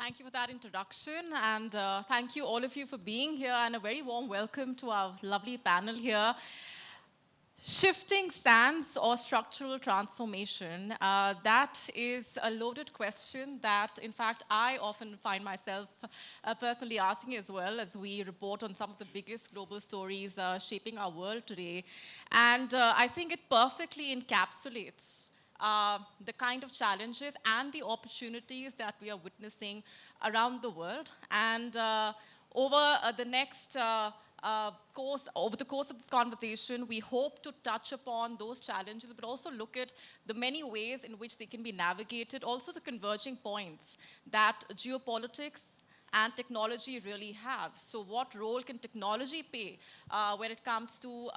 Thank you for that introduction, and thank you all of you for being here, and a very warm welcome to our lovely panel here. Shifting stance or structural transformation, that is a loaded question that, in fact, I often find myself personally asking as well as we report on some of the biggest global stories shaping our world today. And I think it perfectly encapsulates the kind of challenges and the opportunities that we are witnessing around the world. And over the next over the course of this conversation, we hope to touch upon those challenges, but also look at the many ways in which they can be navigated, also the converging points that geopolitics and technology really have. So what role can technology play when it comes to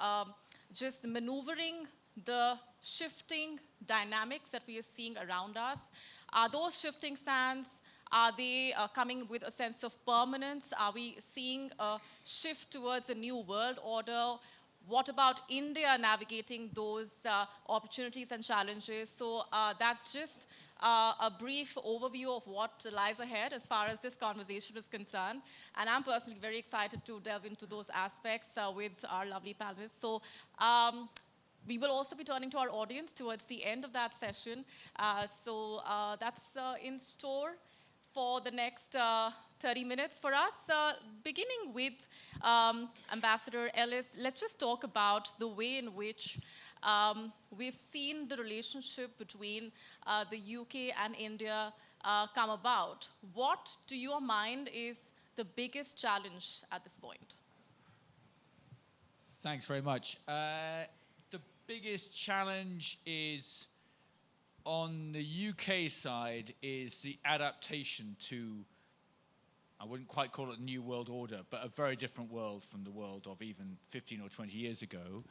just maneuvering the shifting dynamics that we are seeing around us? Are those shifting sands, are they coming with a sense of permanence? Are we seeing a shift towards a new world order? What about India navigating those opportunities and challenges? So that's just a brief overview of what lies ahead as far as this conversation is concerned. And I'm personally very excited to delve into those aspects with our lovely panelists. So we will also be turning to our audience towards the end of that session. So that's in store for the next 30 minutes for us. Beginning with Ambassador Ellis, let's just talk about the way in which we've seen the relationship between the UK and India come about. What, to your mind, is the biggest challenge at this point? Thanks very much. The biggest challenge is on the UK side is the adaptation to, I wouldn't quite call it a new world order, but a very different world from the world of even 15 or 20 years ago,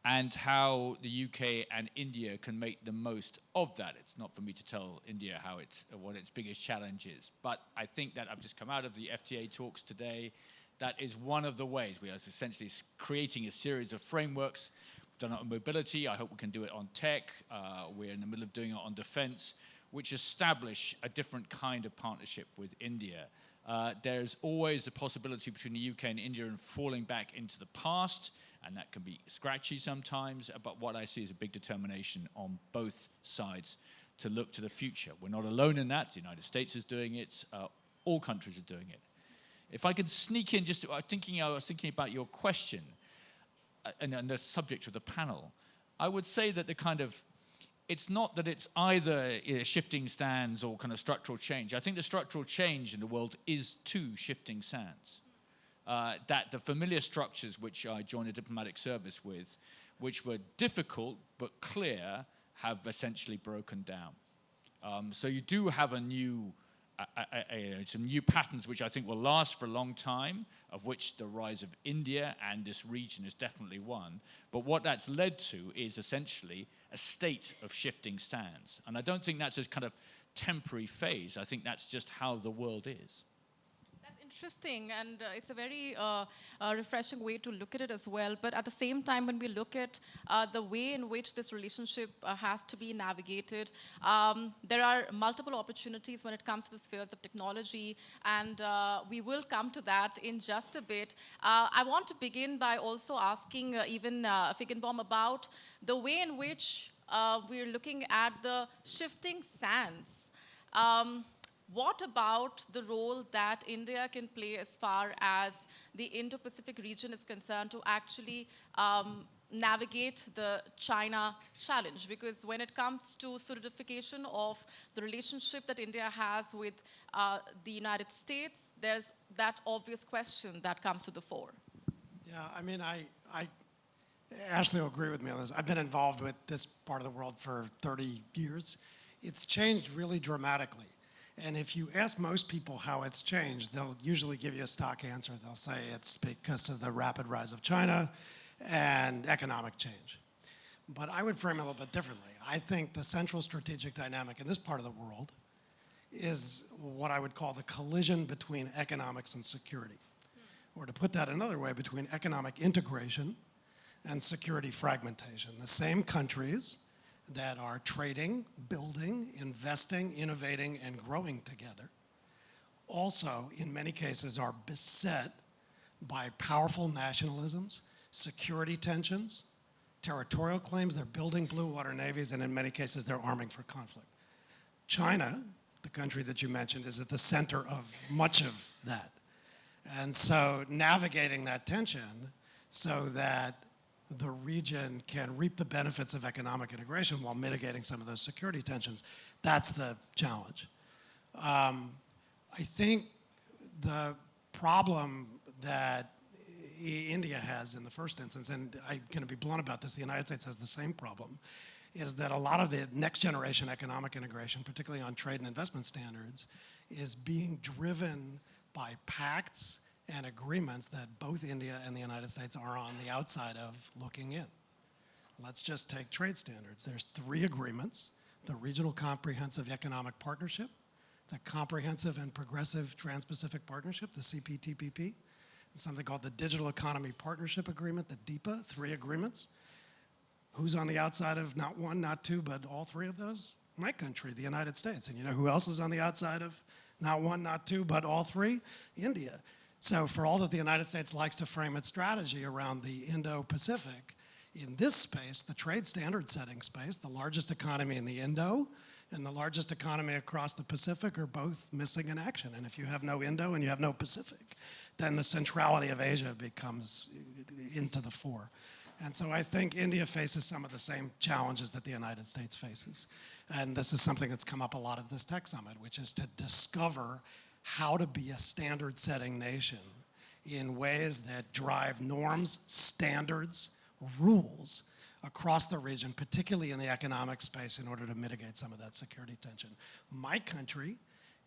and how the UK and India can make the most of that. It's not for me to tell India what its biggest challenge is, but I think that I've just come out of the FTA talks today. That is one of the ways we are essentially creating a series of frameworks. We've done it on mobility. I hope we can do it on tech. We're in the middle of doing it on defense, which establish a different kind of partnership with India. There's always a possibility between the UK and India in falling back into the past, and that can be scratchy sometimes, but what I see is a big determination on both sides to look to the future. We're not alone in that. The United States is doing it. All countries are doing it. If I could sneak in, I was thinking about your question, and the subject of the panel, I would say that it's not that it's either shifting sands or kind of structural change. I think the structural change in the world is two shifting sands. That the familiar structures which I joined the diplomatic service with, which were difficult but clear, have essentially broken down. So you do have some new patterns which I think will last for a long time, of which the rise of India and this region is definitely one. But what that's led to is essentially a state of shifting sands. And I don't think that's a kind of temporary phase. I think that's just how the world is. Interesting, and it's a very refreshing way to look at it as well. But at the same time, when we look at the way in which this relationship has to be navigated, there are multiple opportunities when it comes to the spheres of technology, and we will come to that in just a bit. I want to begin by also asking even Feigenbaum about the way in which we're looking at the shifting sands. What about the role that India can play as far as the Indo-Pacific region is concerned to actually navigate the China challenge? Because when it comes to solidification of the relationship that India has with the United States, there's that obvious question that comes to the fore. Yeah, I mean, Ashley will agree with me on this. I've been involved with this part of the world for 30 years. It's changed really dramatically. And if you ask most people how it's changed, they'll usually give you a stock answer. They'll say it's because of the rapid rise of China and economic change. But I would frame it a little bit differently. I think the central strategic dynamic in this part of the world is what I would call the collision between economics and security. Or to put that another way, between economic integration and security fragmentation. The same countries that are trading, building, investing, innovating, and growing together also, in many cases, are beset by powerful nationalisms, security tensions, territorial claims. They're building blue water navies, and in many cases, they're arming for conflict. China, the country that you mentioned, is at the center of much of that. And so navigating that tension so that the region can reap the benefits of economic integration while mitigating some of those security tensions, that's the challenge. I think the problem that India has in the first instance, and I'm going to be blunt about this, the United States has the same problem, is that a lot of the next generation economic integration, particularly on trade and investment standards, is being driven by pacts and agreements that both India and the United States are on the outside of looking in. Let's just take trade standards. There's 3 agreements: the Regional Comprehensive Economic Partnership, the Comprehensive and Progressive Trans-Pacific Partnership, the CPTPP, and something called the Digital Economy Partnership Agreement, the DIPA, 3 agreements. Who's on the outside of not 1, not 2, but all 3 of those? My country, the United States. And you know who else is on the outside of not 1, not 2, but all 3? India. So for all that the United States likes to frame its strategy around the Indo-Pacific, in this space, the trade standard setting space, the largest economy in the Indo and the largest economy across the Pacific are both missing in action. And if you have no Indo and you have no Pacific, then the centrality of Asia becomes into the fore. And so I think India faces some of the same challenges that the United States faces. And this is something that's come up a lot at this tech summit, which is to discover how to be a standard-setting nation in ways that drive norms, standards, rules across the region, particularly in the economic space, in order to mitigate some of that security tension. My country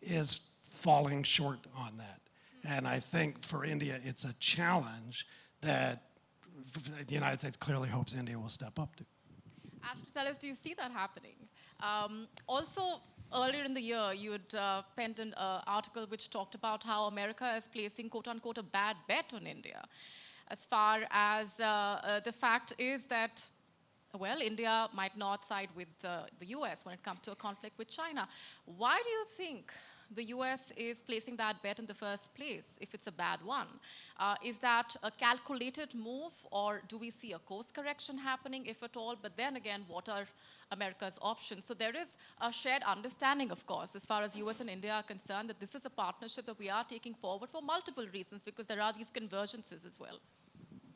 is falling short on that. And I think for India, it's a challenge that the United States clearly hopes India will step up to. Ashley, Tellis, do you see that happening? Also, earlier in the year, you had penned an article which talked about how America is placing, quote unquote, a bad bet on India. As far as the fact is that, well, India might not side with the US when it comes to a conflict with China. Why do you think the US is placing that bet in the first place, if it's a bad one? Is that a calculated move, or do we see a course correction happening, if at all? But then again, what are America's options? So there is a shared understanding, of course, as far as US and India are concerned, that this is a partnership that we are taking forward for multiple reasons, because there are these convergences as well.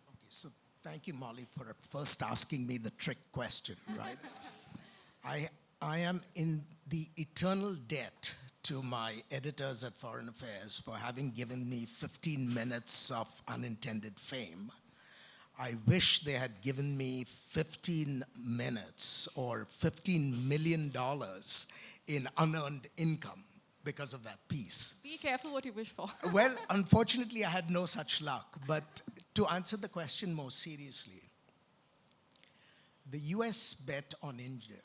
Okay, so thank you, Molly, for first asking me the trick question, right? I am in the eternal debt to my editors at Foreign Affairs for having given me 15 minutes of unintended fame. I wish they had given me 15 minutes or $15 million in unearned income because of that piece. Be careful what you wish for. Well, unfortunately, I had no such luck. But to answer the question more seriously, the US bet on India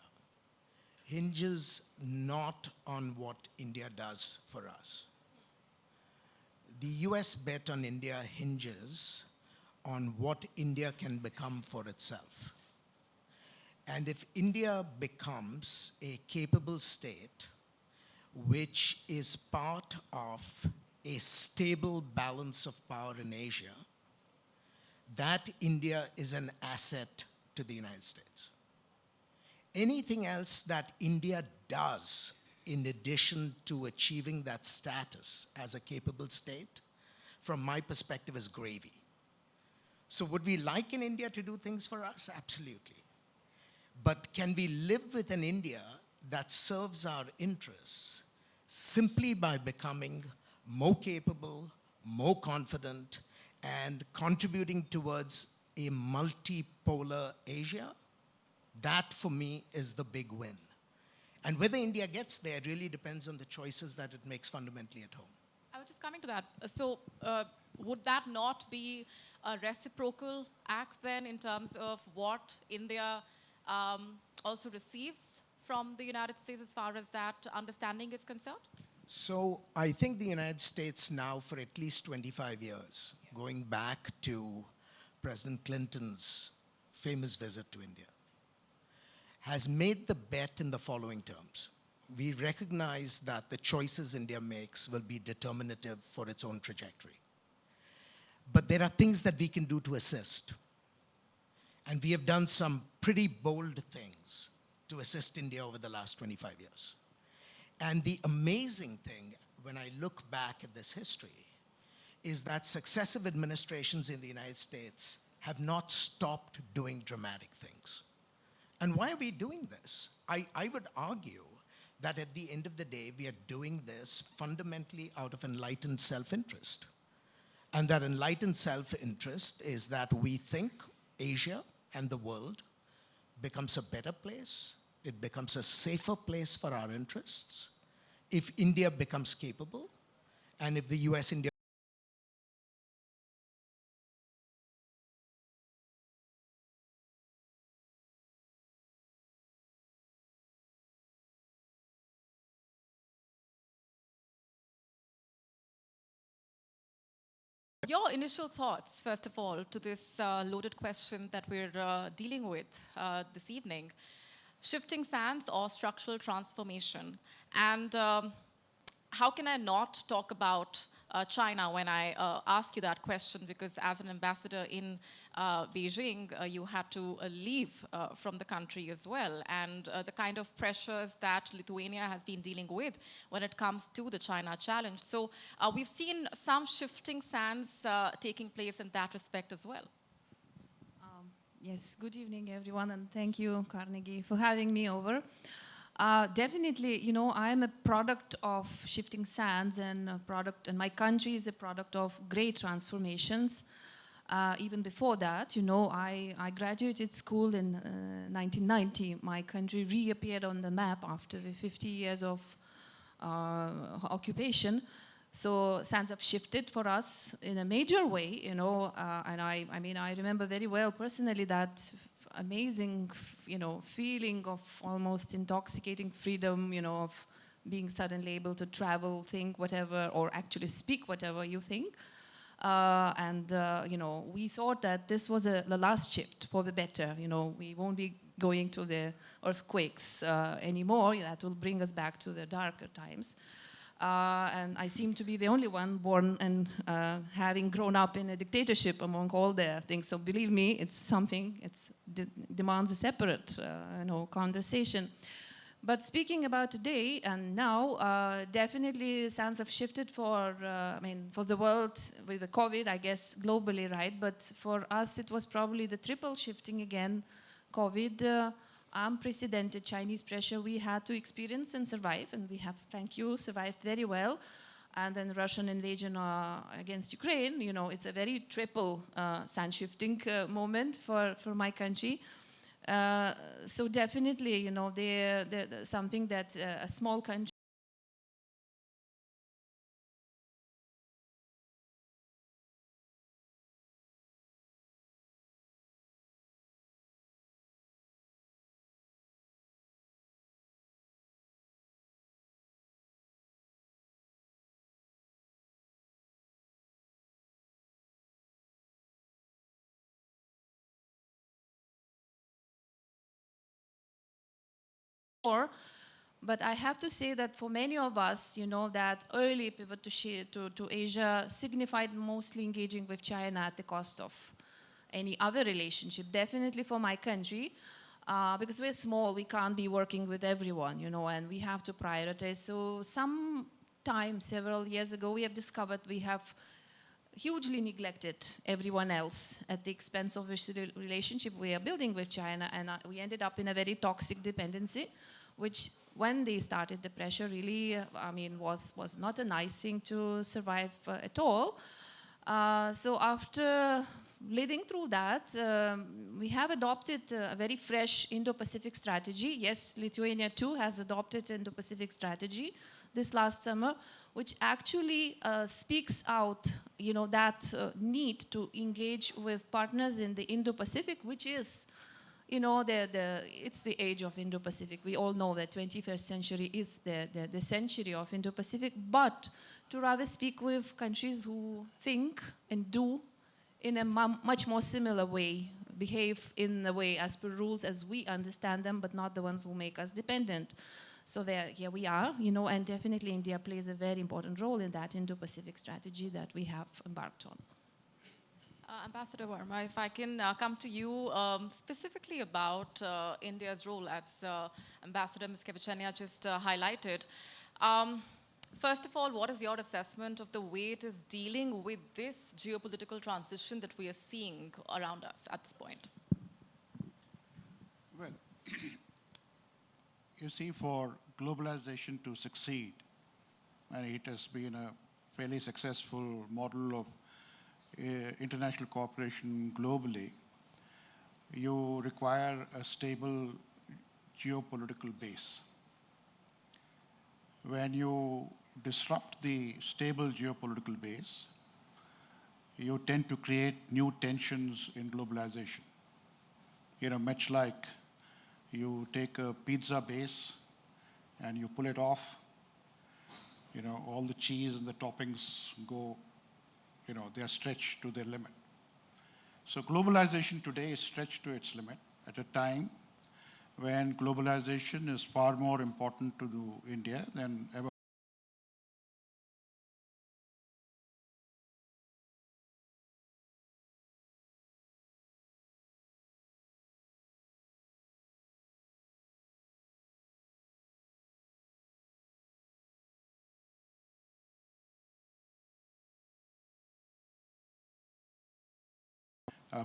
hinges not on what India does for us. The US bet on India hinges on what India can become for itself. And if India becomes a capable state which is part of a stable balance of power in Asia, that India is an asset to the United States. Anything else that India does in addition to achieving that status as a capable state, from my perspective, is gravy. So would we like in India to do things for us? Absolutely. But can we live with an India that serves our interests simply by becoming more capable, more confident, and contributing towards a multipolar Asia? That, for me, is the big win. And whether India gets there really depends on the choices that it makes fundamentally at home. I was just coming to that. So would that not be a reciprocal act then, in terms of what India also receives from the United States as far as that understanding is concerned? So I think the United States now, for at least 25 years, going back to President Clinton's famous visit to India, has made the bet in the following terms. we recognize that the choices India makes will be determinative for its own trajectory. But there are things that we can do to assist. And we have done some pretty bold things to assist India over the last 25 years. And the amazing thing, when I look back at this history, is that successive administrations in the United States have not stopped doing dramatic things. And why are we doing this? I would argue that at the end of the day, we are doing this fundamentally out of enlightened self-interest. And that enlightened self-interest is that we think Asia and the world becomes a better place, it becomes a safer place for our interests, if India becomes capable, and if the US-India Your initial thoughts, first of all, to this loaded question that we're dealing with this evening. Shifting sands or structural transformation? And how can I not talk about China when I ask you that question? Because as an ambassador in Beijing, you had to leave from the country as well. And the kind of pressures that Lithuania has been dealing with when it comes to the China challenge. So we've seen some shifting sands taking place in that respect as well. Yes, good evening, everyone, and thank you, Carnegie, for having me over. Definitely, you know, I am a product of shifting sands and my country is a product of great transformations. Even before that, you know, I graduated school in 1990. My country reappeared on the map after the 50 years of occupation. So sands have shifted for us in a major way, you know, and I mean, I remember very well personally that amazing, you know, feeling of almost intoxicating freedom, you know, of being suddenly able to travel, think whatever, or actually speak whatever you think. You know, we thought that this was the last shift for the better. You know, we won't be going to the earthquakes anymore. That will bring us back to the darker times. And I seem to be the only one born and having grown up in a dictatorship among all the things. So believe me, it's something, it demands a separate you know, conversation. But speaking about today and now, definitely sands have shifted for, I mean, for the world with the COVID, I guess, globally, right? But for us, it was probably the triple shifting again. COVID, unprecedented Chinese pressure we had to experience and survive, and we have, thank you, survived very well. And then Russian invasion against Ukraine, you know, it's a very triple sand shifting moment for my country. So definitely, you know, they're something that a small country more. But I have to say that for many of us, you know, that early pivot to Asia signified mostly engaging with China at the cost of any other relationship. Definitely for my country, because we're small, we can't be working with everyone, you know, and we have to prioritize. So sometime, several years ago, we have discovered we have hugely neglected everyone else at the expense of the relationship we are building with China, and we ended up in a very toxic dependency, which when they started the pressure really, I mean, was not a nice thing to survive at all. So after living through that, we have adopted a very fresh Indo-Pacific strategy. Yes, Lithuania too has adopted Indo-Pacific strategy this last summer, which actually speaks out, you know, that need to engage with partners in the Indo-Pacific, which is, you know, it's the age of Indo-Pacific. We all know that 21st century is the century of Indo-Pacific, but to rather speak with countries who think and do in a much more similar way, behave in a way as per rules as we understand them, but not the ones who make us dependent. So here we are, and definitely India plays a very important role in that Indo-Pacific strategy that we have embarked on. Ambassador Verma, if I can come to you specifically about India's role, as Ambassador Mizkevicienia just highlighted. First of all, what is your assessment of the way it is dealing with this geopolitical transition that we are seeing around us at this point? Well, you see, for globalization to succeed, and it has been a fairly successful model of international cooperation globally, you require a stable geopolitical base. When you disrupt the stable geopolitical base, you tend to create new tensions in globalization. Much like you take a pizza base and you pull it off, all the cheese and the toppings go, they are stretched to their limit. So globalization today is stretched to its limit at a time when globalization is far more important to India than ever.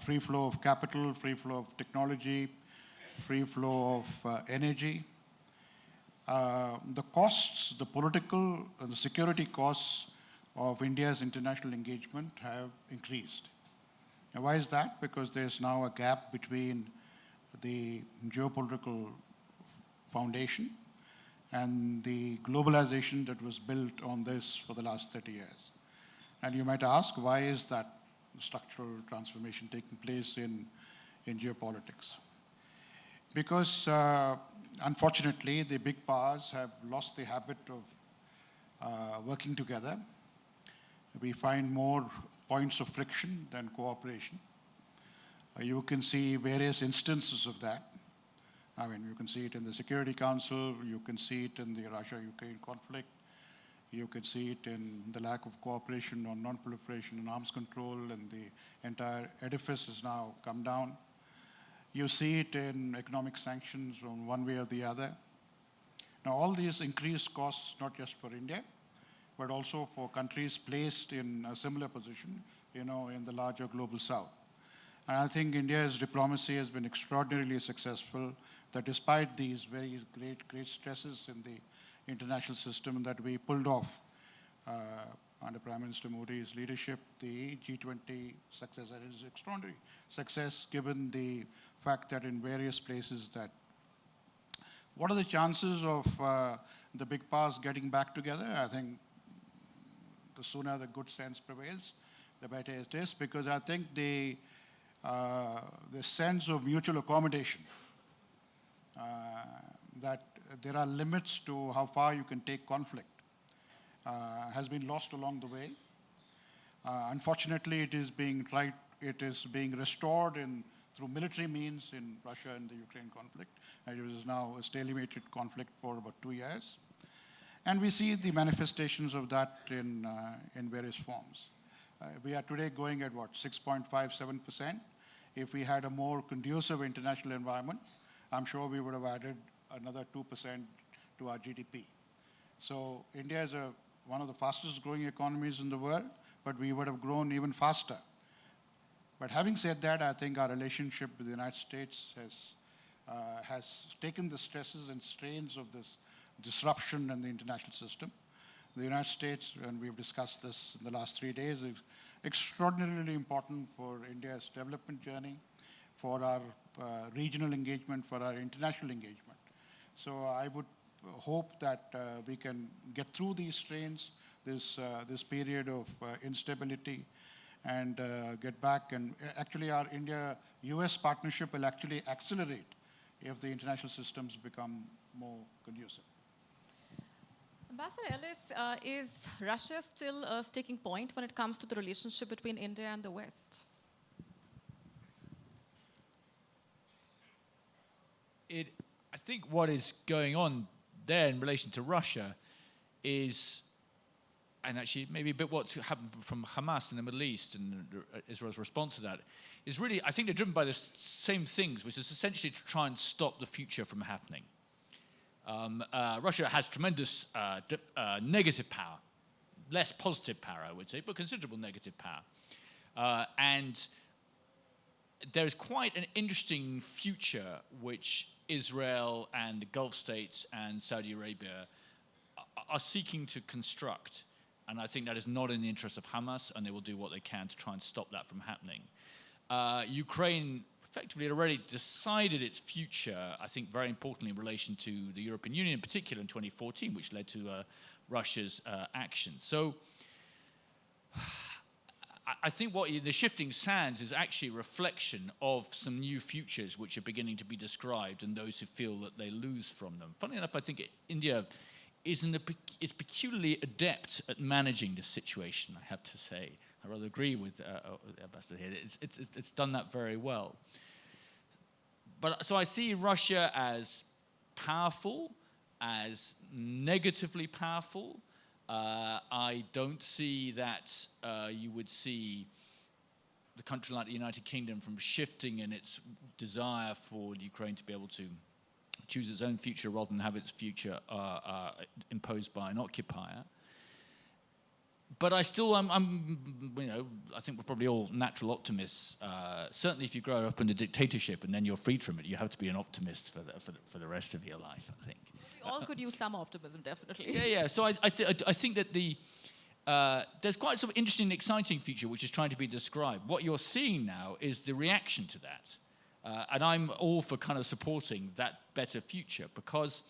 Free flow of capital, free flow of technology, free flow of energy. The costs, the political and the security costs of India's international engagement have increased. Now, why is that? Because there's now a gap between the geopolitical foundation and the globalization that was built on this for the last 30 years. And you might ask, why is that structural transformation taking place in geopolitics? Because unfortunately, the big powers have lost the habit of working together. We find more points of friction than cooperation. You can see various instances of that. I mean, you can see it in the Security Council, you can see it in the Russia-Ukraine conflict, you can see it in the lack of cooperation on non-proliferation and arms control, and the entire edifice has now come down. You see it in economic sanctions on one way or the other. Now, all these increased costs, not just for India, but also for countries placed in a similar position, in the larger global south. And I think India's diplomacy has been extraordinarily successful, that despite these very great stresses in the international system, that we pulled off under Prime Minister Modi's leadership, the G20 success. That is extraordinary success given the fact that in various places that, what are the chances of the big powers getting back together? I think the sooner the good sense prevails, the better it is, because I think the sense of mutual accommodation, that there are limits to how far you can take conflict, has been lost along the way. Unfortunately, it is being restored through military means in Russia and the Ukraine conflict, and it is now a stalemated conflict for about 2 years. And we see the manifestations of that in various forms. We are today going at 6.57%. If we had a more conducive international environment, I'm sure we would have added another 2% to our GDP. So India is one of the fastest growing economies in the world, but we would have grown even faster. But having said that, I think our relationship with the United States has taken the stresses and strains of this disruption in the international system. The United States, and we've discussed this in the last 3 days, is extraordinarily important for India's development journey, for our regional engagement, for our international engagement. So I would hope that we can get through these strains, this period of instability, and get back. And actually, our India-US partnership will actually accelerate if the international systems become more conducive. Ambassador Ellis, is Russia still a sticking point when it comes to the relationship between India and the West? I think what is going on there in relation to Russia is, and actually maybe a bit what's happened from Hamas in the Middle East and Israel's response to that, is really, I think they're driven by the same things, which is essentially to try and stop the future from happening. Russia has tremendous negative power, less positive power, I would say, but considerable negative power. And there is quite an interesting future which Israel and the Gulf states and Saudi Arabia are seeking to construct. And I think that is not in the interest of Hamas, and they will do what they can to try and stop that from happening. Ukraine effectively had already decided its future, I think very importantly in relation to the European Union in particular in 2014, which led to Russia's action. So I think the shifting sands is actually a reflection of some new futures which are beginning to be described and those who feel that they lose from them. Funnily enough, I think India is peculiarly adept at managing this situation, I have to say. I rather agree with the ambassador here. It's done that very well. But so I see Russia as powerful, as negatively powerful. I don't see that you would see the country like the United Kingdom from shifting in its desire for Ukraine to be able to choose its own future rather than have its future imposed by an occupier. But I still, I think we're probably all natural optimists. Certainly if you grow up in a dictatorship and then you're freed from it, you have to be an optimist for the rest of your life, I think. We all could use some optimism, definitely. Yeah. So I think that there's quite some interesting and exciting future which is trying to be described. What you're seeing now is the reaction to that. And I'm all for kind of supporting that better future because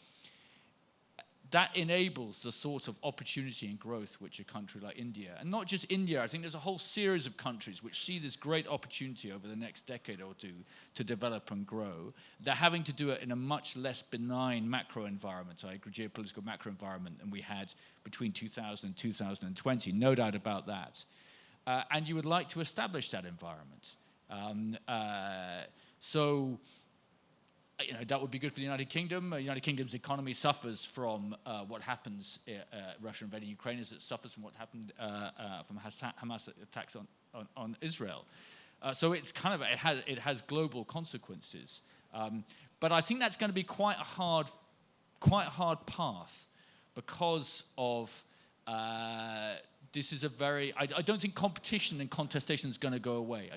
that enables the sort of opportunity and growth which a country like India, and not just India, I think there's a whole series of countries which see this great opportunity over the next decade or two to develop and grow. They're having to do it in a much less benign macro environment, like a geopolitical macro environment than we had between 2000 and 2020, no doubt about that. And you would like to establish that environment. So that would be good for the United Kingdom. The United Kingdom's economy suffers from what happens, Russia invading Ukraine, as it suffers from what happened from Hamas attacks on Israel. So it's kind of, it has global consequences. But I think that's going to be quite a hard path because of this is a very, I don't think competition and contestation is going to go away.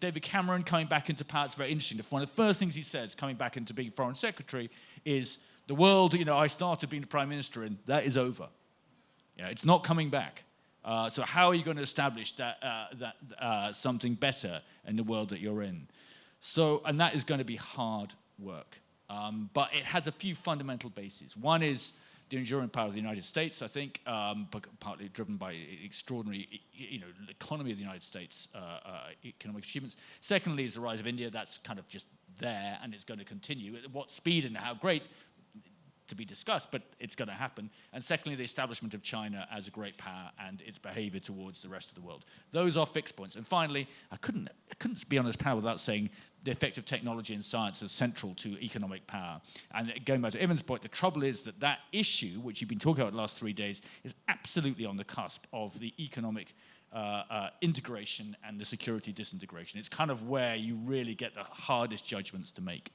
David Cameron coming back into power, it's very interesting. One of the first things he says coming back into being foreign secretary is the world, I started being the prime minister in, that is over. It's not coming back. So how are you going to establish that something better in the world that you're in? So, and that is going to be hard work. But it has a few fundamental bases. One is the enduring power of the United States, I think, partly driven by extraordinary, economy of the United States, economic achievements. Secondly is the rise of India. That's kind of just there, and it's going to continue. At what speed and how great, to be discussed, but it's going to happen. And secondly, the establishment of China as a great power and its behavior towards the rest of the world. Those are fixed points. And finally, I couldn't be on this panel without saying the effect of technology and science is central to economic power. And going back to Evan's point, the trouble is that issue, which you've been talking about the last 3 days, is absolutely on the cusp of the economic integration and the security disintegration. It's kind of where you really get the hardest judgments to make.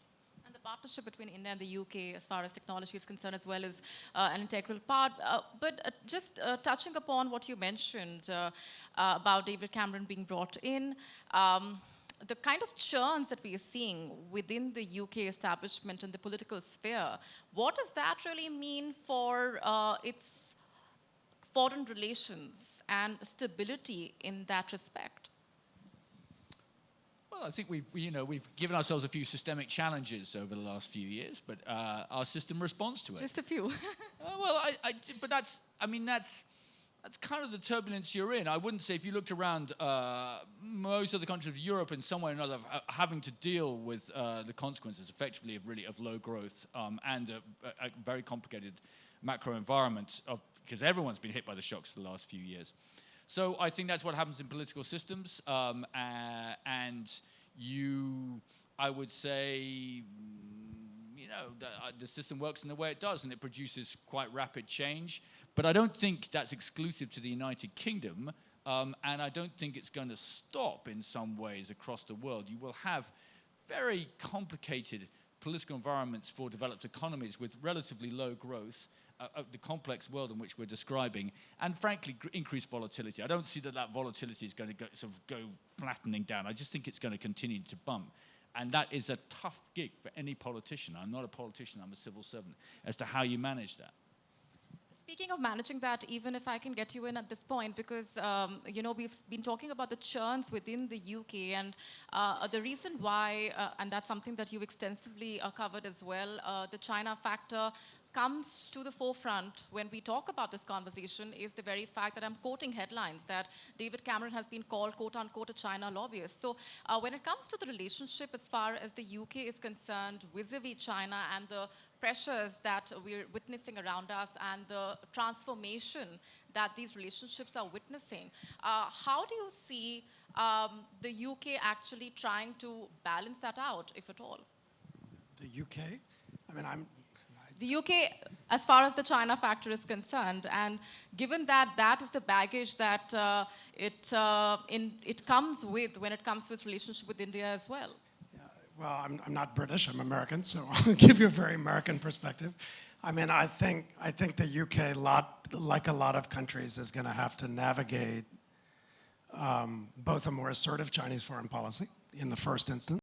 Partnership between India and the UK as far as technology is concerned as well is an integral part. But just touching upon what you mentioned about David Cameron being brought in, the kind of churns that we are seeing within the UK establishment and the political sphere, what does that really mean for its foreign relations and stability in that respect? Well, I think we've given ourselves a few systemic challenges over the last few years, but our system responds to it. Just a few. But that's kind of the turbulence you're in. I wouldn't say if you looked around most of the countries of Europe in some way or another having to deal with the consequences effectively of low growth and a very complicated macro environment because everyone's been hit by the shocks of the last few years. So I think that's what happens in political systems, and I would say, the system works in the way it does, and it produces quite rapid change. But I don't think that's exclusive to the United Kingdom, and I don't think it's going to stop in some ways across the world. You will have very complicated political environments for developed economies with relatively low growth, the complex world in which we're describing, and frankly, increased volatility. I don't see that volatility is going to go flattening down. I just think it's going to continue to bump. And that is a tough gig for any politician. I'm not a politician, I'm a civil servant, as to how you manage that. Speaking of managing that, even if I can get you in at this point, because we've been talking about the churns within the UK, and the reason why, and that's something that you extensively covered as well, the China factor comes to the forefront when we talk about this conversation is the very fact that I'm quoting headlines that David Cameron has been called, quote unquote, a China lobbyist. So when it comes to the relationship as far as the UK is concerned vis-a-vis China and the pressures that we're witnessing around us and the transformation that these relationships are witnessing, how do you see the UK actually trying to balance that out, if at all? The UK? I mean, the UK, as far as the China factor is concerned, and given that that is the baggage that it comes with when it comes to its relationship with India as well. Yeah, well, I'm not British, I'm American, so I'll give you a very American perspective. I mean, I think the UK, like a lot of countries, is going to have to navigate both a more assertive Chinese foreign policy in the first instance,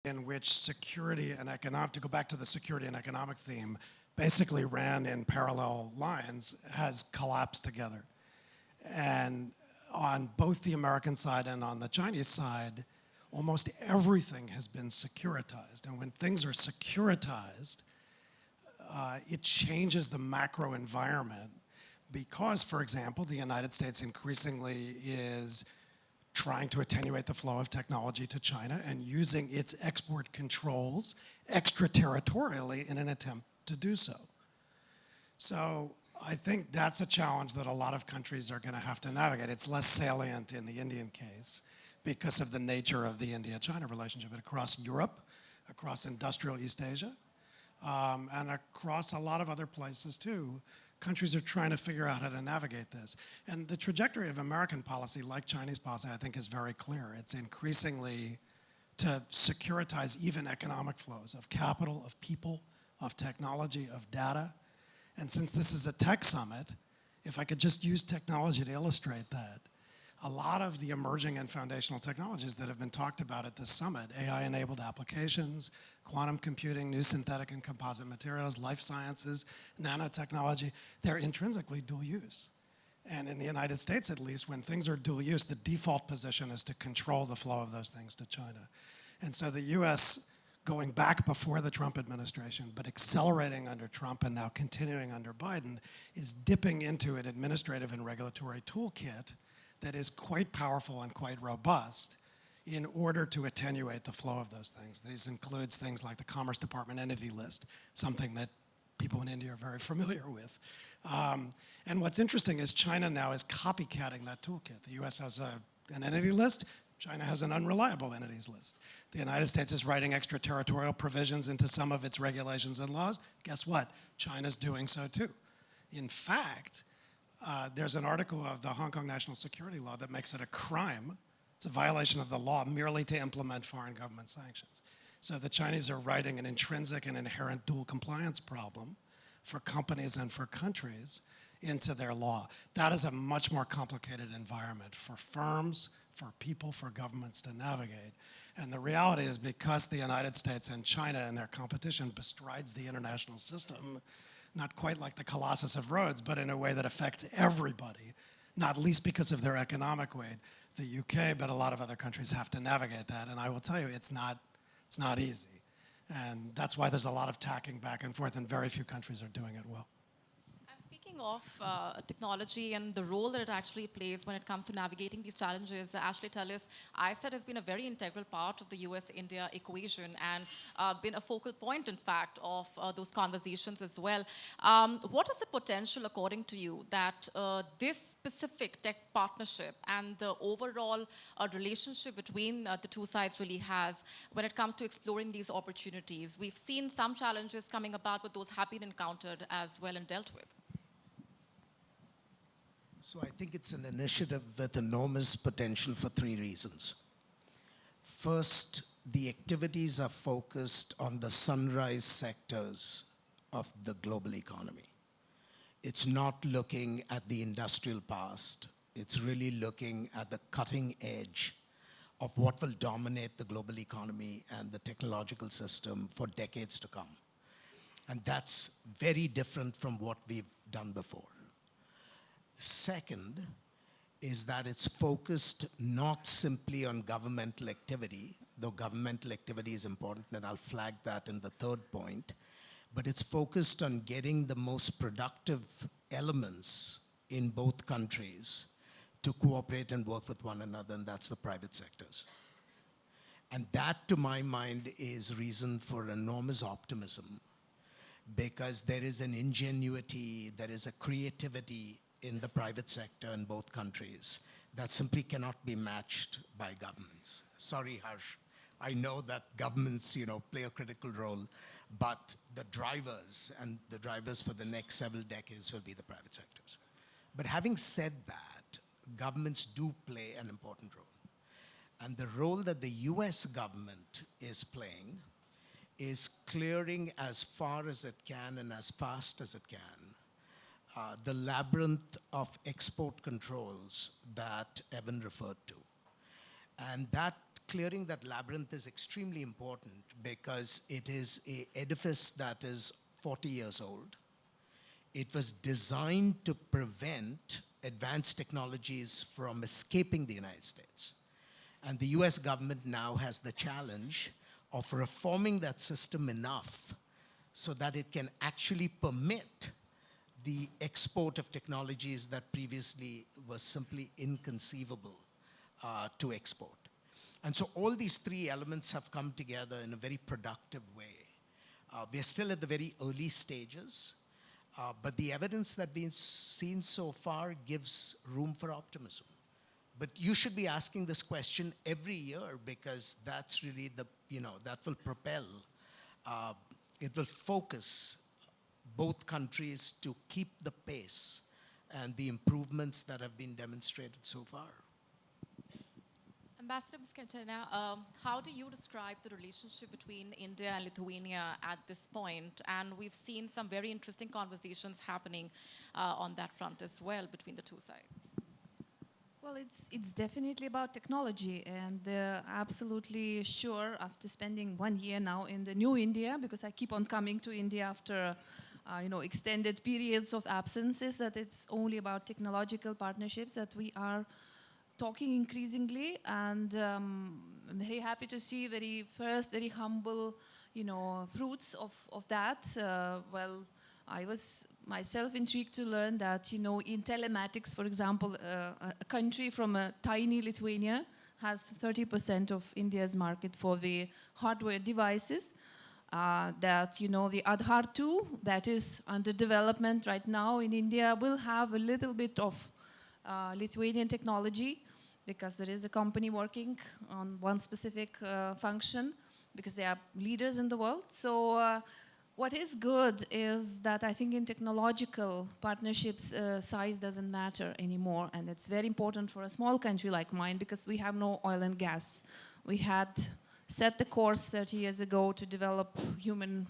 in which security and economic, to go back to the security and economic theme, basically ran in parallel lines, has collapsed together. And on both the American side and on the Chinese side, almost everything has been securitized. And when things are securitized, it changes the macro environment because, for example, the United States increasingly is trying to attenuate the flow of technology to China and using its export controls extraterritorially in an attempt to do so. So I think that's a challenge that a lot of countries are going to have to navigate. It's less salient in the Indian case because of the nature of the India-China relationship. But across Europe, across industrial East Asia, and across a lot of other places too, countries are trying to figure out how to navigate this. And the trajectory of American policy, like Chinese policy, I think is very clear. It's increasingly to securitize even economic flows of capital, of people, of technology, of data. And since this is a tech summit, if I could just use technology to illustrate that, a lot of the emerging and foundational technologies that have been talked about at this summit, AI-enabled applications, quantum computing, new synthetic and composite materials, life sciences, nanotechnology, they're intrinsically dual use. And in the United States, at least, when things are dual use, the default position is to control the flow of those things to China. And so the US, going back before the Trump administration, but accelerating under Trump and now continuing under Biden, is dipping into an administrative and regulatory toolkit that is quite powerful and quite robust in order to attenuate the flow of those things. These includes things like the Commerce Department entity list, something that people in India are very familiar with. And what's interesting is China now is copycatting that toolkit. The US has an entity list, China has an unreliable entities list. The United States is writing extraterritorial provisions into some of its regulations and laws. Guess what? China's doing so too. In fact, there's an article of the Hong Kong National Security Law that makes it a crime. It's a violation of the law merely to implement foreign government sanctions. So the Chinese are writing an intrinsic and inherent dual compliance problem for companies and for countries into their law. That is a much more complicated environment for firms, for people, for governments to navigate. And the reality is because the United States and China and their competition bestrides the international system, not quite like the Colossus of Rhodes, but in a way that affects everybody, not least because of their economic weight. The UK, but a lot of other countries have to navigate that. And I will tell you, it's not easy. And that's why there's a lot of tacking back and forth, and very few countries are doing it well. And speaking of technology and the role that it actually plays when it comes to navigating these challenges, Ashley Tellis, ISET has been a very integral part of the US-India equation and been a focal point, in fact, of those conversations as well. What is the potential, according to you, that this specific tech partnership and the overall relationship between the two sides really has when it comes to exploring these opportunities? We've seen some challenges coming about, but those have been encountered as well and dealt with. So I think it's an initiative with enormous potential for three reasons. First, the activities are focused on the sunrise sectors of the global economy. It's not looking at the industrial past. It's really looking at the cutting edge of what will dominate the global economy and the technological system for decades to come. And that's very different from what we've done before. Second is that it's focused not simply on governmental activity, though governmental activity is important, and I'll flag that in the third point, but it's focused on getting the most productive elements in both countries to cooperate and work with one another, and that's the private sectors. And that, to my mind, is reason for enormous optimism, because there is an ingenuity, there is a creativity in the private sector in both countries that simply cannot be matched by governments. Sorry, Harsh. I know that governments, play a critical role, but the drivers and the drivers for the next several decades will be the private sectors. But having said that, governments do play an important role. And the role that the US government is playing is clearing as far as it can and as fast as it can the labyrinth of export controls that Evan referred to. And that clearing that labyrinth is extremely important because it is an edifice that is 40 years old. It was designed to prevent advanced technologies from escaping the United States. And the US government now has the challenge of reforming that system enough so that it can actually permit the export of technologies that previously was simply inconceivable to export. And so all these three elements have come together in a very productive way. We're still at the very early stages, but the evidence that we've seen so far gives room for optimism. But you should be asking this question every year because that's really that will propel, it will focus both countries to keep the pace and the improvements that have been demonstrated so far. Ambassador Miskentena, how do you describe the relationship between India and Lithuania at this point? And we've seen some very interesting conversations happening on that front as well between the two sides. Well, it's definitely about technology, and absolutely sure after spending 1 year now in the new India, because I keep on coming to India after extended periods of absences, that it's only about technological partnerships that we are talking increasingly, and I'm very happy to see very humble, fruits of that. Well, I was myself intrigued to learn that, in telematics, for example, a country from a tiny Lithuania has 30% of India's market for the hardware devices. That, the Aadhaar 2, that is under development right now in India, will have a little bit of Lithuanian technology because there is a company working on one specific function because they are leaders in the world. So what is good is that I think in technological partnerships, size doesn't matter anymore. And it's very important for a small country like mine because we have no oil and gas. We had set the course 30 years ago to develop human,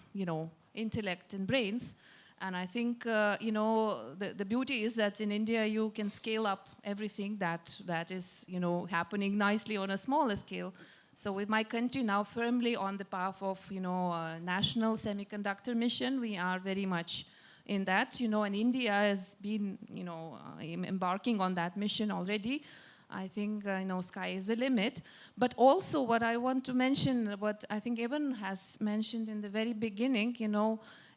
intellect and brains. And I think, the beauty is that in India you can scale up everything that is, happening nicely on a smaller scale. So with my country now firmly on the path of, a national semiconductor mission, we are very much in that, and India has been, embarking on that mission already. I think, sky is the limit. But also what I want to mention, what I think Evan has mentioned in the very beginning,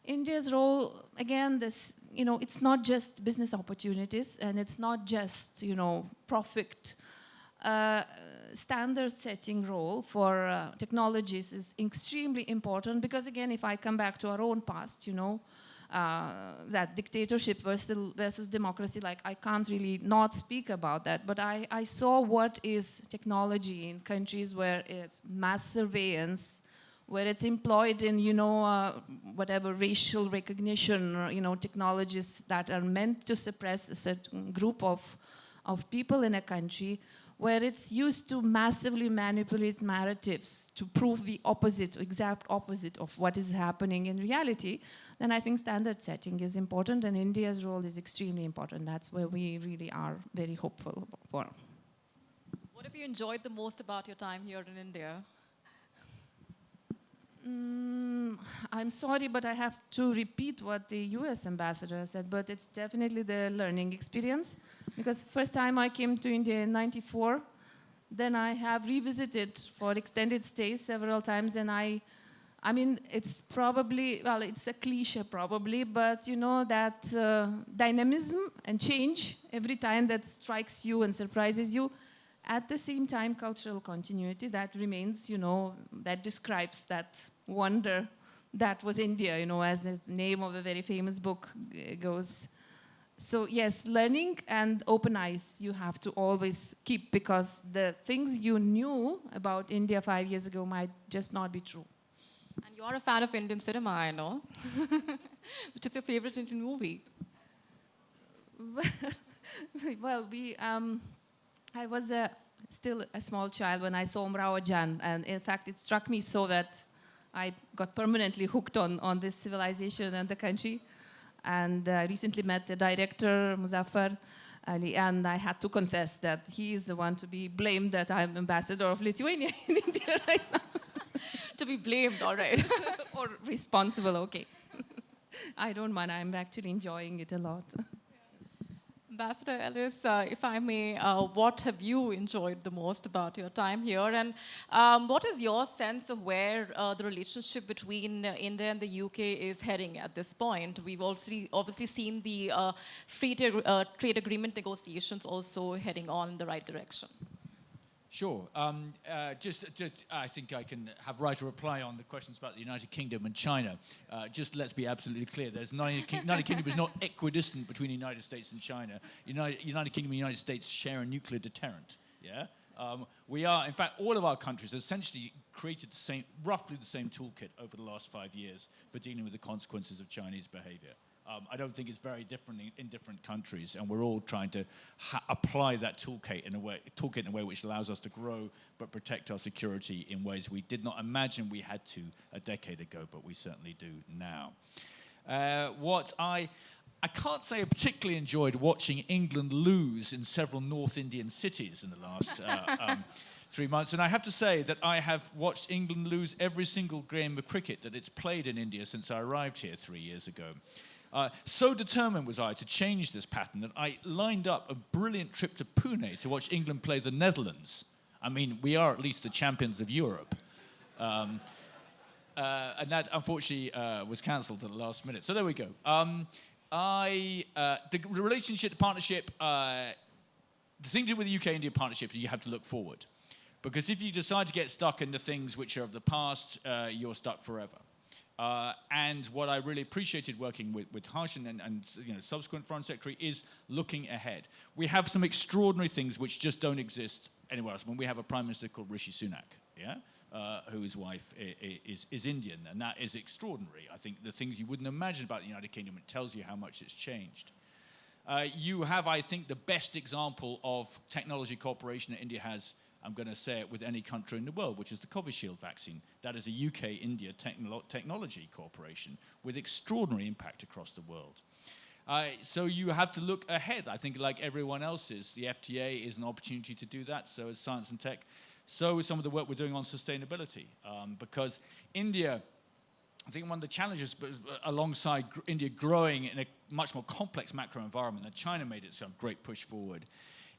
India's role, again, it's not just business opportunities, and it's not just, profit. Standard setting role for technologies is extremely important because, again, if I come back to our own past, that dictatorship versus democracy, like I can't really not speak about that, but I saw what is technology in countries where it's mass surveillance, where it's employed in, whatever racial recognition, or, technologies that are meant to suppress a certain group of people in a country, where it's used to massively manipulate narratives to prove the opposite, exact opposite of what is happening in reality, then I think standard setting is important, and India's role is extremely important. That's where we really are very hopeful for. What have you enjoyed the most about your time here in India? I'm sorry, but I have to repeat what the US ambassador said, but it's definitely the learning experience. Because first time I came to India in '94, then I have revisited for extended stays several times, and I mean, it's probably, well, it's a cliche probably, but that dynamism and change every time that strikes you and surprises you. At the same time, cultural continuity that remains, that describes that wonder that was India, as the name of a very famous book goes. So yes, learning and open eyes you have to always keep, because the things you knew about India 5 years ago might just not be true. And you're a fan of Indian cinema, I know. Which is your favorite Indian movie? Well, I was still a small child when I saw Mrawajan, and in fact it struck me so that I got permanently hooked on this civilization and the country. And I recently met the director, Muzaffar Ali, and I had to confess that he is the one to be blamed that I'm ambassador of Lithuania in India right now. To be blamed, all right. Or responsible, okay. I don't mind, I'm actually enjoying it a lot. Ambassador Ellis, if I may, what have you enjoyed the most about your time here? And what is your sense of where the relationship between India and the UK is heading at this point? We've obviously seen the free trade agreement negotiations also heading on in the right direction. Sure. I think I can have right to reply on the questions about the United Kingdom and China. Just let's be absolutely clear. There's United Kingdom is not equidistant between the United States and China. United Kingdom and the United States share a nuclear deterrent. Yeah. We are, in fact, all of our countries essentially created roughly the same toolkit over the last 5 years for dealing with the consequences of Chinese behavior. I don't think it's very different in different countries, and we're all trying to apply that toolkit in a way which allows us to grow but protect our security in ways we did not imagine we had to a decade ago, but we certainly do now. What I can't say I particularly enjoyed watching England lose in several North Indian cities in the last 3 months, and I have to say that I have watched England lose every single game of cricket that it's played in India since I arrived here 3 years ago. So determined was I to change this pattern that I lined up a brilliant trip to Pune to watch England play the Netherlands. I mean, we are at least the champions of Europe. And that, unfortunately, was cancelled at the last minute. So there we go. The relationship, the partnership, the thing to do with the UK-India partnership is you have to look forward. Because if you decide to get stuck in the things which are of the past, you're stuck forever. And what I really appreciated working with Harsh and subsequent Foreign Secretary is looking ahead. We have some extraordinary things which just don't exist anywhere else. I mean, we have a Prime Minister called Rishi Sunak, whose wife is Indian, and that is extraordinary. I think the things you wouldn't imagine about the United Kingdom, it tells you how much it's changed. You have, I think, the best example of technology cooperation that India has, I'm going to say it, with any country in the world, which is the Covishield vaccine. That is a UK-India technology cooperation with extraordinary impact across the world. So you have to look ahead. I think like everyone else is, the FTA is an opportunity to do that. So is science and tech. So is some of the work we're doing on sustainability. Because India, I think one of the challenges alongside India growing in a much more complex macro environment, and China made its great push forward,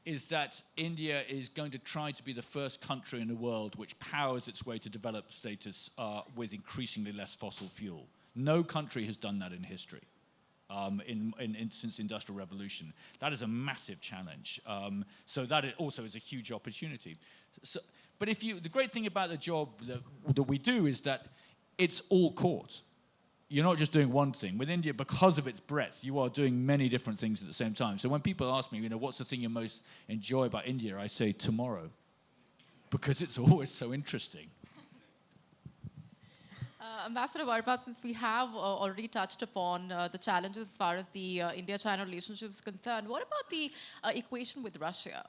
is that India is going to try to be the first country in the world which powers its way to developed status with increasingly less fossil fuel. No country has done that in history. Since the Industrial Revolution. That is a massive challenge. So that also is a huge opportunity. So, but the great thing about the job that we do is that it's all caught. You're not just doing one thing. With India, because of its breadth, you are doing many different things at the same time. So when people ask me, what's the thing you most enjoy about India, I say tomorrow, because it's always so interesting. Ambassador Varpa, since we have already touched upon the challenges as far as the India-China relationship is concerned, what about the equation with Russia?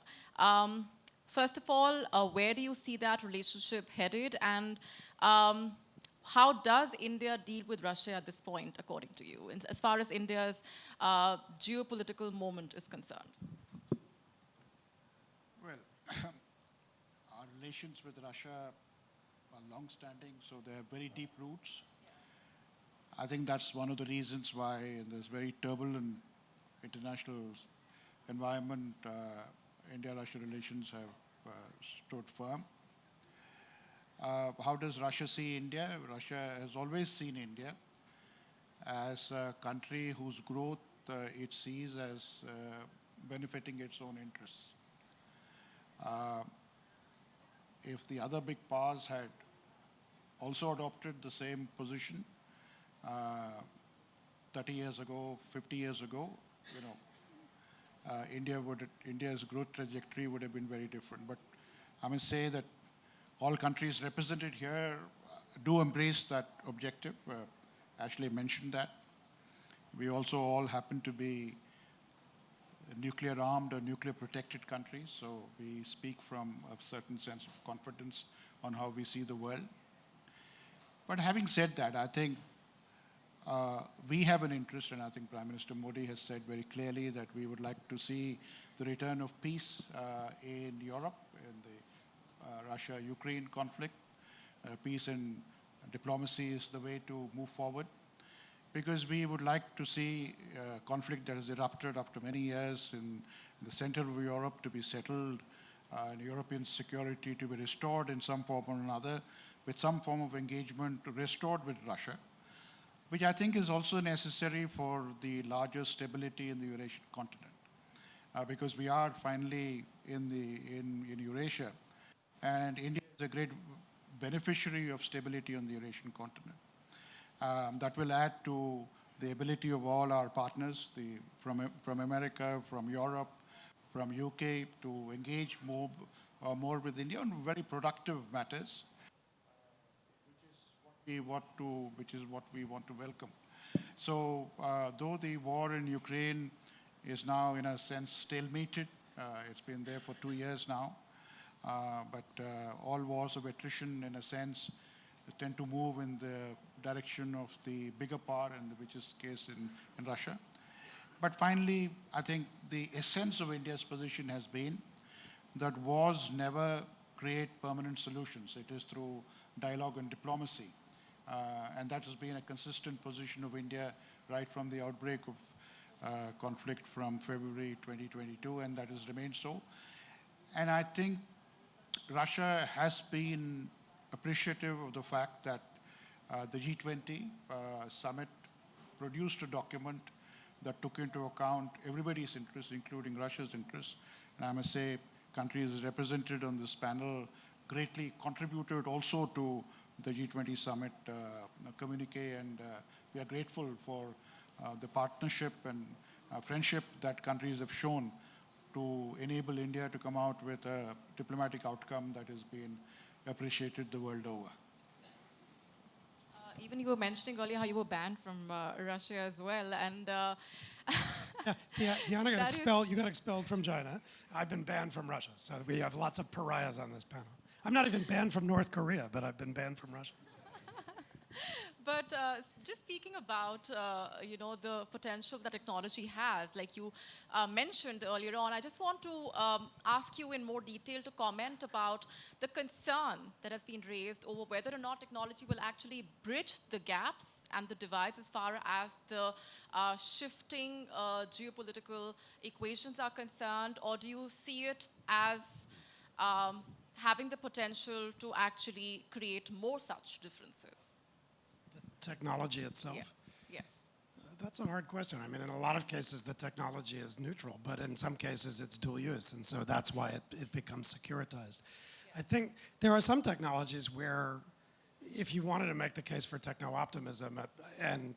First of all, where do you see that relationship headed, and how does India deal with Russia at this point, according to you, as far as India's geopolitical moment is concerned? Well, our relations with Russia are long-standing, so they have very deep roots. I think that's one of the reasons why in this very turbulent international environment, India-Russia relations have stood firm. How does Russia see India? Russia has always seen India as a country whose growth it sees as benefiting its own interests. If the other big powers had also adopted the same position 30 years ago, 50 years ago, India's growth trajectory would have been very different. But I must say that all countries represented here do embrace that objective. Ashley mentioned that. We also all happen to be nuclear-armed or nuclear-protected countries, so we speak from a certain sense of confidence on how we see the world. But having said that, I think we have an interest, and I think Prime Minister Modi has said very clearly that we would like to see the return of peace in Europe, in the Russia-Ukraine conflict. Peace and diplomacy is the way to move forward, because we would like to see conflict that has erupted after many years in the center of Europe to be settled, and European security to be restored in some form or another, with some form of engagement restored with Russia, which I think is also necessary for the larger stability in the Eurasian continent, because we are finally in Eurasia, and India is a great beneficiary of stability on the Eurasian continent. That will add to the ability of all our partners, from America, from Europe, from UK, to engage more with India on very productive matters, which is what we want to welcome. So, though the war in Ukraine is now, in a sense, stalemated, it's been there for 2 years now, but all wars of attrition, in a sense, tend to move in the direction of the bigger power, which is the case in Russia. But finally, I think the essence of India's position has been that wars never create permanent solutions. It is through dialogue and diplomacy. And that has been a consistent position of India right from the outbreak of conflict from February 2022, and that has remained so. And I think Russia has been appreciative of the fact that the G20 summit produced a document that took into account everybody's interests, including Russia's interests. And I must say, countries represented on this panel greatly contributed also to the G20 summit communique, and we are grateful for the partnership and friendship that countries have shown to enable India to come out with a diplomatic outcome that has been appreciated the world over. Even you were mentioning earlier how you were banned from Russia as well, and Diana got expelled. You got expelled from China. I've been banned from Russia, so we have lots of pariahs on this panel. I'm not even banned from North Korea, but I've been banned from Russia. So. But just speaking about, the potential that technology has, like you mentioned earlier on, I just want to ask you in more detail to comment about the concern that has been raised over whether or not technology will actually bridge the gaps and the divides as far as the shifting geopolitical equations are concerned, or do you see it as having the potential to actually create more such differences? The technology itself? Yes. Yes. That's a hard question. I mean, in a lot of cases, the technology is neutral, but in some cases, it's dual use, and so that's why it becomes securitized. I think there are some technologies where if you wanted to make the case for techno-optimism and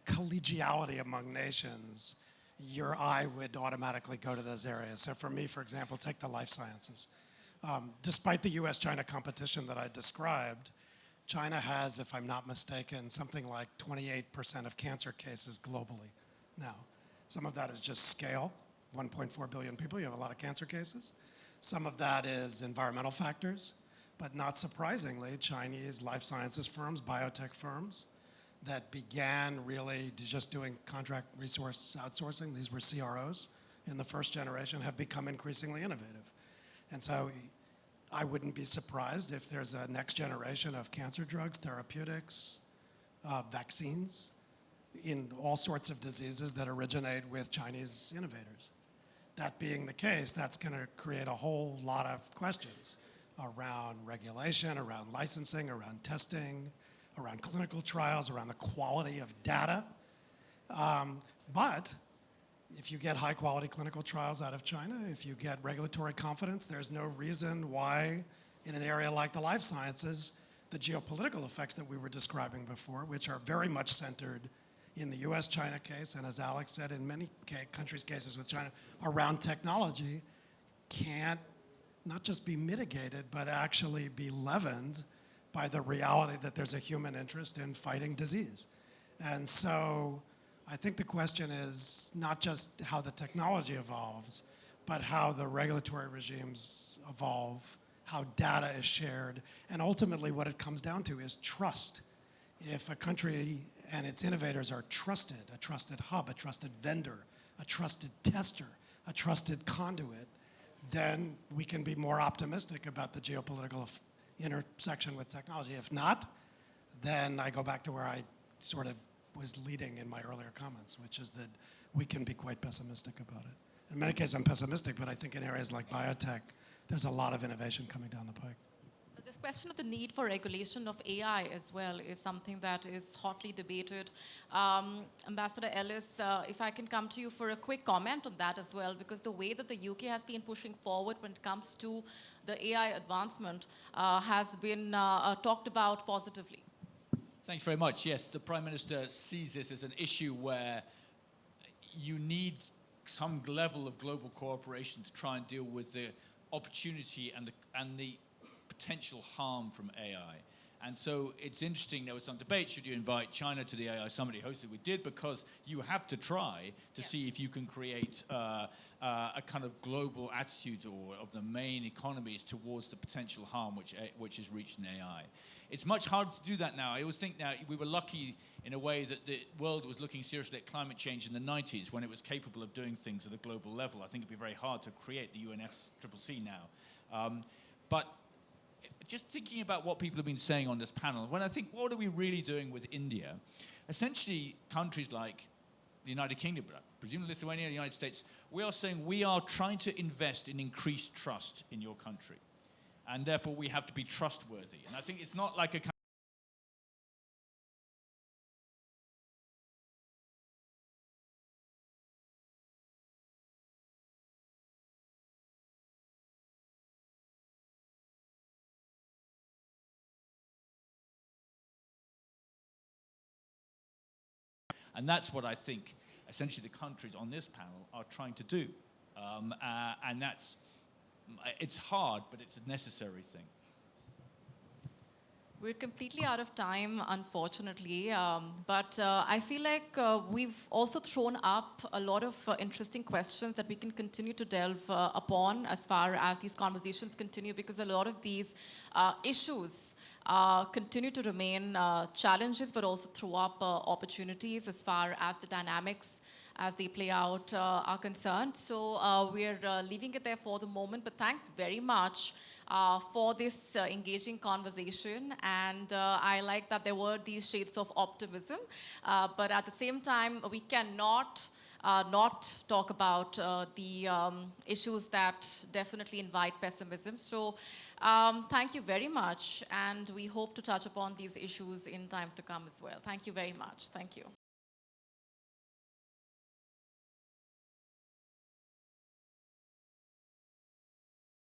collegiality among nations, your eye would automatically go to those areas. So for me, for example, take the life sciences. Despite the US-China competition that I described, China has, if I'm not mistaken, something like 28% of cancer cases globally now. Some of that is just scale, 1.4 billion people, you have a lot of cancer cases. Some of that is environmental factors, but not surprisingly, Chinese life sciences firms, biotech firms, that began really just doing contract resource outsourcing, these were CROs in the first generation, have become increasingly innovative. And so I wouldn't be surprised if there's a next generation of cancer drugs, therapeutics, vaccines in all sorts of diseases that originate with Chinese innovators. That being the case, that's going to create a whole lot of questions around regulation, around licensing, around testing, around clinical trials, around the quality of data. But if you get high quality clinical trials out of China, if you get regulatory confidence, there's no reason why in an area like the life sciences, the geopolitical effects that we were describing before, which are very much centered in the US-China case, and as Alex said, in many countries' cases with China, around technology, can't not just be mitigated, but actually be leavened by the reality that there's a human interest in fighting disease. And so I think the question is not just how the technology evolves, but how the regulatory regimes evolve, how data is shared, and ultimately what it comes down to is trust. If a country and its innovators are trusted, a trusted hub, a trusted vendor, a trusted tester, a trusted conduit, then we can be more optimistic about the geopolitical intersection with technology. If not, then I go back to where I sort of was leading in my earlier comments, which is that we can be quite pessimistic about it. In many cases, I'm pessimistic, but I think in areas like biotech, there's a lot of innovation coming down the pike. This question of the need for regulation of AI as well is something that is hotly debated. Ambassador Ellis, if I can come to you for a quick comment on that as well, because the way that the UK has been pushing forward when it comes to the AI advancement has been talked about positively. Thanks very much. Yes, the Prime Minister sees this as an issue where you need some level of global cooperation to try and deal with the opportunity and the potential harm from AI. And so it's interesting, there was some debate, should you invite China to the AI summit he hosted? We did, because you have to try to see if you can create a kind of global attitude of the main economies towards the potential harm which is reached in AI. It's much harder to do that now. I always think now we were lucky in a way that the world was looking seriously at climate change in the 90s when it was capable of doing things at a global level. I think it'd be very hard to create the UNFCCC now. But just thinking about what people have been saying on this panel, when I think, what are we really doing with India? Essentially, countries like the United Kingdom, presumably Lithuania, the United States, we are saying we are trying to invest in increased trust in your country. And therefore, we have to be trustworthy. And I think it's not like a And that's what I think essentially the countries on this panel are trying to do. And it's hard, but it's a necessary thing. We're completely out of time, unfortunately, but I feel like we've also thrown up a lot of interesting questions that we can continue to delve upon as far as these conversations continue, because a lot of these issues continue to remain challenges, but also throw up opportunities as far as the dynamics as they play out are concerned. So we're leaving it there for the moment, but thanks very much for this engaging conversation. And I like that there were these shades of optimism, but at the same time, we cannot not talk about the issues that definitely invite pessimism. So thank you very much, and we hope to touch upon these issues in time to come as well. Thank you very much. Thank you.